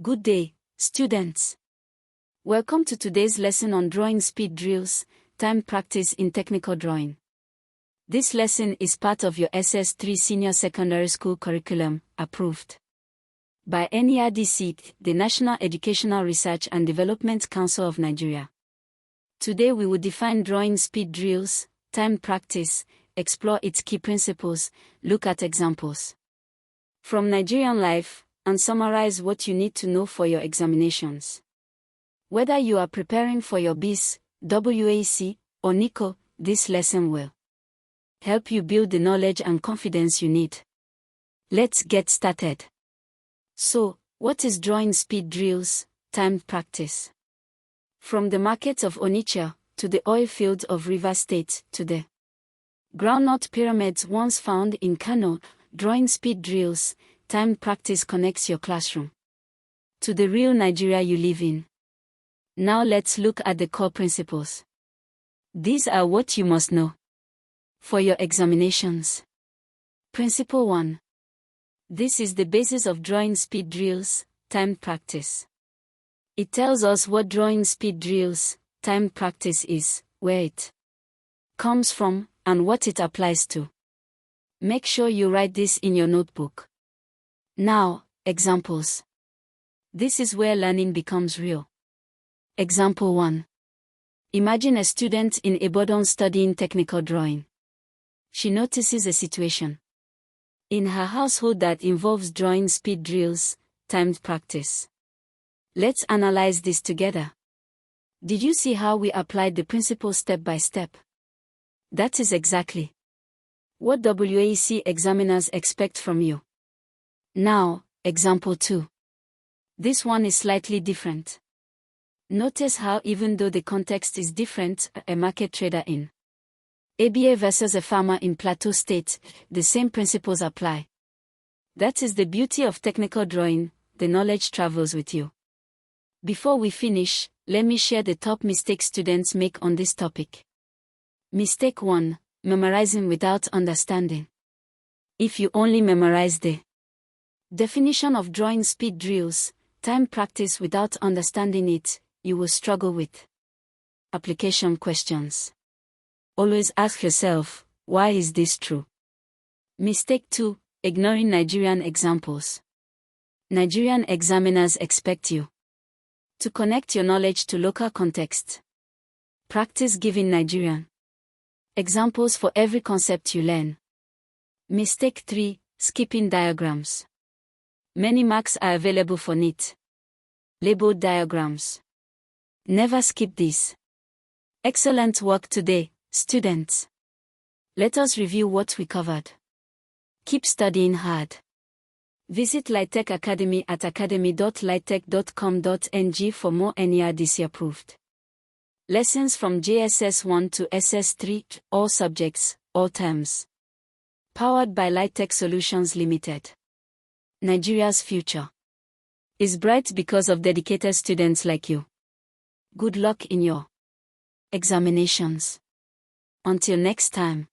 Good day, students. Welcome to today's lesson on drawing speed drills, time practice in technical drawing. This lesson is part of your SS3 Senior Secondary School curriculum, approved by NERDC, the National Educational Research and Development Council of Nigeria. Today we will define drawing speed drills, time practice, explore its key principles, look at examples from Nigerian life, and summarize what you need to know for your examinations. Whether you are preparing for your BECE, WAEC, or NECO, this lesson will help you build the knowledge and confidence you need. Let's get started. So, what is drawing speed drills, time practice? From the market of Onitsha, to the oil fields of Rivers State, to the groundnut pyramids once found in Kano, drawing speed drills, time practice connects your classroom to the real Nigeria you live in. Now let's look at the core principles. These are what you must know for your examinations. Principle 1. This is the basis of drawing speed drills, time practice. It tells us what drawing speed drills, time practice is, where it comes from, and what it applies to. Make sure you write this in your notebook. Now, examples. This is where learning becomes real. Example 1. Imagine a student in Ibadan studying technical drawing. She notices a situation in her household that involves drawing speed drills, timed practice. Let's analyze this together. Did you see how we applied the principle step by step? That is exactly what WAEC examiners expect from you. Now, example 2. This one is slightly different. Notice how even though the context is different, a market trader in ABA versus a farmer in Plateau State, the same principles apply. That is the beauty of technical drawing, the knowledge travels with you. Before we finish, let me share the top mistakes students make on this topic. Mistake 1. Memorizing without understanding. If you only memorize the definition of drawing speed drills, time practice without understanding it, you will struggle with application questions. Always ask yourself, why is this true? Mistake 2. Ignoring Nigerian examples. Nigerian examiners expect you to connect your knowledge to local context. Practice giving Nigerian examples for every concept you learn. Mistake 3. Skipping diagrams. Many marks are available for neat labeled diagrams. Never skip these. Excellent work today, students. Let us review what we covered. Keep studying hard. Visit Litech Academy at academy.litech.com.ng for more NERDC-approved lessons from JSS 1 to SS3, all subjects, all terms. Powered by Litech Solutions Limited. Nigeria's future is bright because of dedicated students like you. Good luck in your examinations. Until next time.